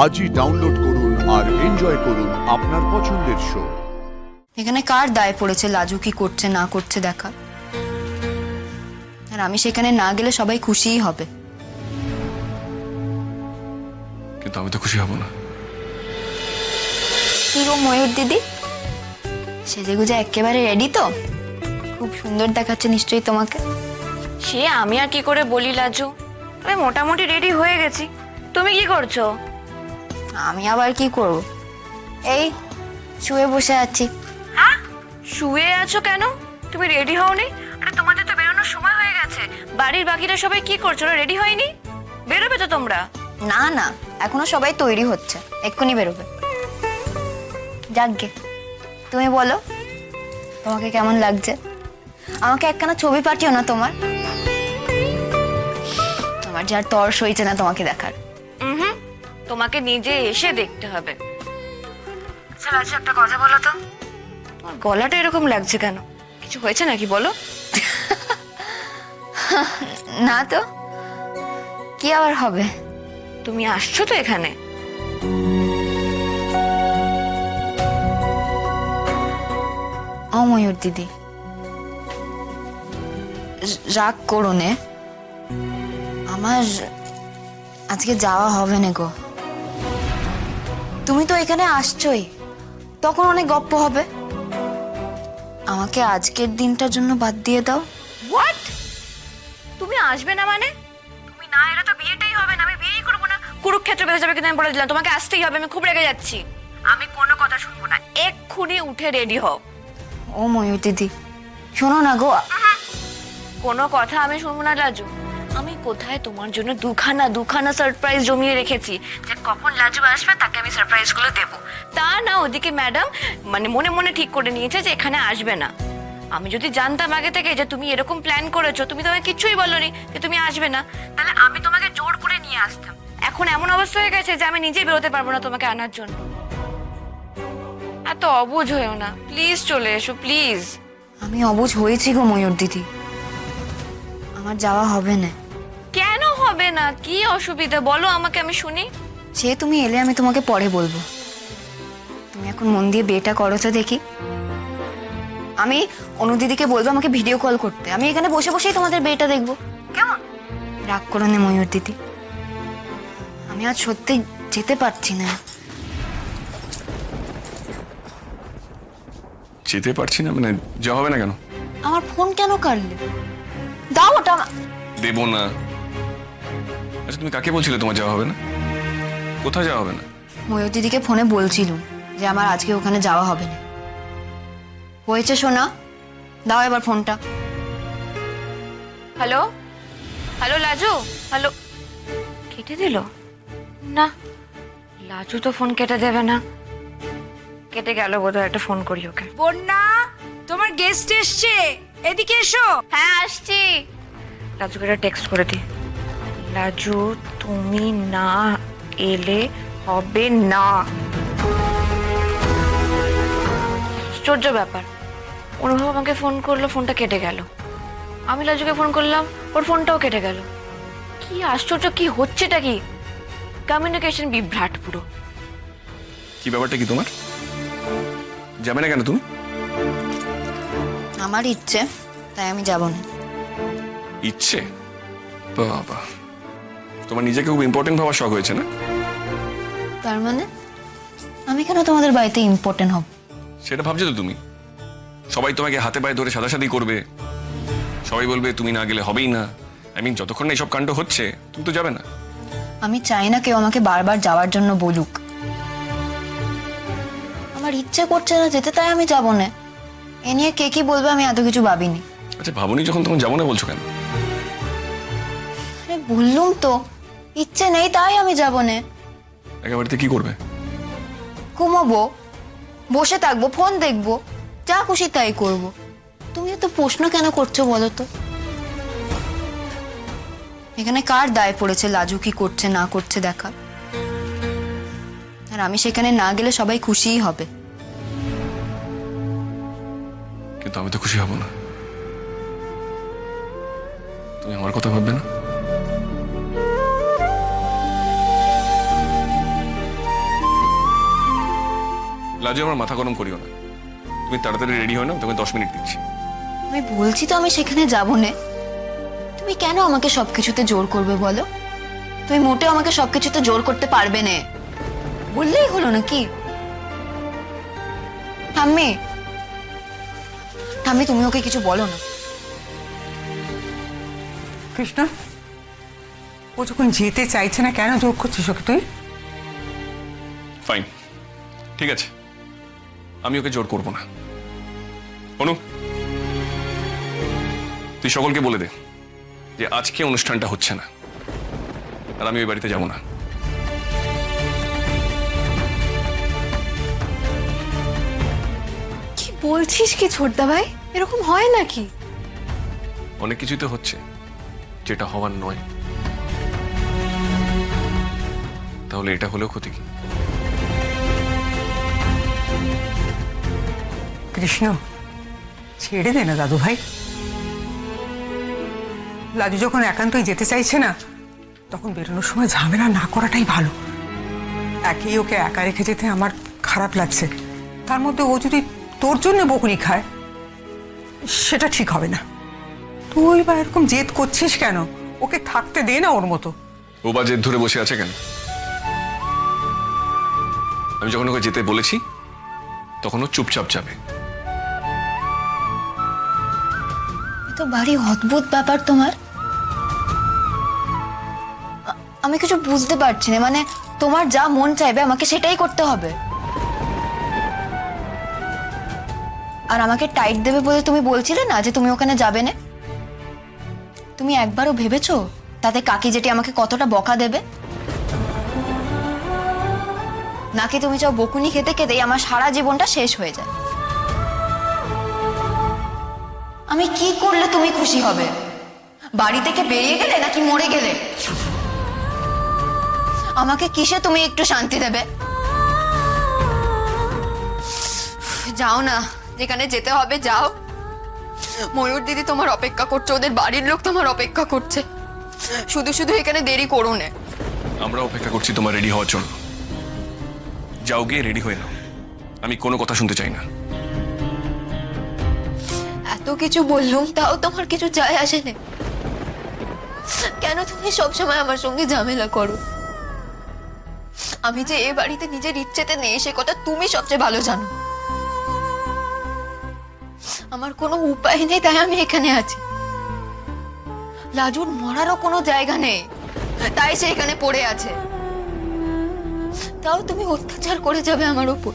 আজই ডাউনলোড করুন আর এনজয় করুন আপনার পছন্দের শো। এখানে কার দায় পড়েছে লাজু কি করছে না করছে দেখা? আর আমি সেখানে না গেলে সবাই খুশিই হবে। কিন্তু আমি তো খুশি হব না। কি গো ময়ূর দিদি, সেজেগুজে একেবারে রেডি তো? খুব সুন্দর দেখাচ্ছে নিশ্চয়ই তোমাকে। সে আমি আর কি করে বলি লাজু, তবে মোটামুটি রেডি হয়ে গেছি। তুমি কি করছো? আমি আবার কি করব, এই শুয়ে বসে আছি। হ্যাঁ, শুয়ে আছো কেন? তুমি রেডি হওনি? আরে তোমাদের তো বেরোনোর সময় হয়ে গেছে। বাড়ির বাকিরা সবাই কি করছো? রেডি হয়নি? বেরোবে তো তোমরা? না না, এখনো সবাই তৈরি হচ্ছে, এক্ষুনি বেরোবে। যাকগে, তুমি বলো তোমাকে কেমন লাগছে? আমাকে একখানা ছবি পাঠিও না তোমার। আমার যার তর্স হয়েছে না তোমাকে দেখার। হুম, তোমাকে নিজে এসে দেখতে হবে। আচ্ছা লাজু, একটা কথা বলো তো, তোমার গলাটা এরকম লাগছে কেন? কিছু হয়েছে নাকি বলো? না তো, কি আবার হবে? তুমি আসছো তো এখানে? ও ময়ূর দিদি, রাগ করো নে, আমার আজকে যাওয়া হবে না গো। তুমি তো এখানে আসছোই, তখন অনেক গপ্প হবে। আমাকে আজকের দিনটার জন্য বাদ দিয়ে দাও। হোয়াট? তুমি আসবে না মানে? তুমি না এলে তো বিয়েটাই হবে না, আমি বিয়েই করবো না। কুরুক্ষেত্র বেঁধে যাবে কিন্তু আমি বলে দিলাম, তোমাকে আসতেই হবে। আমি খুব রেগে যাচ্ছি, আমি কোনো কথা শুনবো না। এক্ষুনি উঠে রেডি হও। ও ময়ূর দিদি, শোনো না গো। কোনো কথা আমি শুনবো না লাজু। আমি কোথায় তোমার জন্য দুখানা সারপ্রাইজ জমিয়ে রেখেছি, যে কখন লাজু আসবে তাকে আমি সারপ্রাইজ গুলো দেবো। তা না, ওদিকে ম্যাডাম মানে মনে মনে ঠিক করে নিয়েছে যে এখানে আসবে না। আমি যদি জানতাম আগে থেকে যে তুমি এরকম প্ল্যান করেছো, তুমি তো আমাকে কিছুই বলোনি যে তুমি আসবে না, তাহলে আমি তোমাকে জোর করে নিয়ে আসতাম। এখন এমন অবস্থা হয়ে গেছে যে আমি নিজেই বেরোতে পারবো না তোমাকে আনার জন্য। এত অবুঝ হয়েও না, প্লিজ চলে এসো প্লিজ। আমি অবুঝ হয়েছি গো ময়ূর দিদি, আমার যাওয়া হবে না। কেন হবে না? কি অসুবিধা বলো আমাকে, আমি শুনি। সে তুমি এলে আমি তোমাকে পরে বলবো। তুমি এখন মন দিয়ে বিয়েটা করো তো দেখি। আমি অনুদিদিকে বলবো আমাকে ভিডিও কল করতে, আমি এখানে বসে বসেই তোমাদের বিয়েটা দেখবো, কেমন? রাগ করো না ময়ূর দিদি, আমি আজ সত্যি যেতে পারছি না। যেতে পারছি না মানে যাওয়া হবে না কেন? আমার ফোন কেন কাটলে? দাও ওটা। দেবো না। আচ্ছা তুমি কাকে বলছিলে তোমার যাওয়া হবে না? কোথায় যাওয়া হবে না? ময়ূর দিদিকে ফোনে বলছিলুম যে আমার আজকে ওখানে যাওয়া হবে না। হয়েছে সোনা, দাও এবার ফোনটা। Hello hello Laju, hello. কেটে দিল না, লাজু তো ফোন কেটে দেবে না। কেটে গেল বোধহয়, একটা ফোন করি ওকে। বন্যা, তোমার গেস্ট এসছে, এদিকে এসো। হ্যাঁ আসছি। লাজুকে একটা টেক্সট করে দি। লাজু তুমি না এলে হবে না। আশ্চর্য ব্যাপার, অনুভব আমাকে ফোন করলো, ফোনটা কেটে গেল। আমি লাজুকে ফোন করলাম, ওর ফোনটাও কেটে গেল। কি আশ্চর্য, কি হচ্ছেটা কি? কমিউনিকেশন বিভ্রাট পুরো। কি ব্যাপারটা কি তোমার? যাবে না কেন তুমি? আমার ইচ্ছে, তাই আমি যাব না। ইচ্ছে? বাবা, তোমার নিজেকে খুব ইম্পর্টেন্ট ভাবার শখ হয়েছে না? তার মানে আমি কেন তোমাদের বাড়িতে ইম্পর্টেন্ট হব? সেটা ভাবছো তো তুমি? সবাই তোমাকে হাতে পায়ে ধরে সাদাসাদি করবে, সবাই বলবে তুমি না গেলে হবেই না। যতক্ষণ না এইসব কাণ্ড হচ্ছে তুমি তো যাবে না। আমি চাই না কেউ আমাকে বারবার যাওয়ার জন্য বলুক। আমার ইচ্ছে করছে না যেতে, তাই আমি যাব না। এ নিয়ে কে কি বলবে আমি এত কিছু ভাবিনি। আচ্ছা ভাবনি যখন তখন যাবো না বলছো কেন? আরে বললুম তো, ইচ্ছে নেই তাই আমি যাব না। একেবারে কি করবে? ঘুমাবো, বসে থাকবো, ফোন দেখবো, যা খুশি তাই করব। তুমি এত প্রশ্ন কেন করছো বলো তো? এখানে কার দায় পড়েছে লাজু কি করছে না করছে দেখা? আর আমি সেখানে না গেলে সবাই খুশিই হবে। কিন্তু আমি তো খুশি হব না। তুমি আমার কথা ভাববে না? লাজু, আমার মাথা গরম করিও না। তুমি তাড়াতাড়ি রেডি হয়ে নাও, তোমাকে 10 মিনিট দিচ্ছি। আমি বলছি তো আমি সেখানে যাবো না। তুমি কেন আমাকে সবকিছুতে জোর করবে বলো? তুমি মোটেও আমাকে সবকিছুতে জোর করতে পারবে না। বললেই হলো নাকি? ঠাম্মি, ঠাম্মি তুমি ওকে কিছু বলো না। কৃষ্ণ, ও যখন যেতে চাইছে না, কেন জোর করছিস ওকে তুই? ফাইন, ঠিক আছে, আমি ওকে জোর করবো না। অনু, তুই সকলকে বলে দে যে আজকে অনুষ্ঠানটা হচ্ছে না, আর আমি ওই বাড়িতে যাব না। কি বলছিস কি ছোটদা ভাই? এরকম হয় নাকি? অনেক কিছুই তো হচ্ছে যেটা হওয়ার নয়, তাহলে এটা হলেও ক্ষতি কি? কৃষ্ণ, ছেড়ে দে না দাদু ভাই। লাজু যখন একান্তই যেতে চাইছে না, তখন বেরোনোর সময় ঝামেলা না করাটাই ভালো। একেই ওকে একা রেখে যেতে আমার খারাপ লাগছে, তার মধ্যে ও যদি তোর জন্য বকুনি খায়, সেটা ঠিক হবে না। তুই বা এরকম জেদ করছিস কেন? ওকে থাকতে দে না ওর মতো। ও বা জেদ ধরে বসে আছে কেন? আমি যখন ওকে যেতে বলেছি তখন ও চুপচাপ যাবে। তো ভারী অদ্ভুত ব্যাপার তোমার। আমি কিছু বুঝতে পারছি না, মানে তোমার যা মন চাইবে আমাকে সেটাই করতে হবে। আর আমাকে টাইট দেবে বলে তুমি বলছিলে না যে তুমি ওখানে যাবে না? তুমি একবারও ভেবেছো তাতে কাকি যেটি আমাকে কতটা বকা দেবে? নাকি তুমি চাও বকুনি খেতে খেতেই আমার সারা জীবনটা শেষ হয়ে যায়? আমি কি করলে তুমি খুশি হবে? বাড়ি থেকে বেরিয়ে গেলে নাকি মরে গেলে? আমাকে কিসে তুমি একটু শান্তি দেবে? যাও না, যেখানে যেতে হবে যাও। ময়ূর দিদি তোমার অপেক্ষা করছে, ওদের বাড়ির লোক তোমার অপেক্ষা করছে। শুধু শুধু এখানে দেরি করো না। আমরা অপেক্ষা করছি তোমার রেডি হওয়ার জন্য। যাও, গিয়ে রেডি হয়ে নাও, আমি কোনো কথা শুনতে চাই না। এত কিছু বললুম তাও তোমার কিছু যায় আসে না। কেন তুমি সবসময় আমার সঙ্গে ঝামেলা করো? আমি যে এ বাড়িতে নিজের ইচ্ছেতে নেই সে কথা তুমি সবচেয়ে ভালো জানো। আমার কোনো উপায় নেই তাই আমি এখানে আছি। লাজুর মরারও কোনো জায়গা নেই তাই সে এখানে পড়ে আছে। তাও তুমি অত্যাচার করে যাবে আমার উপর।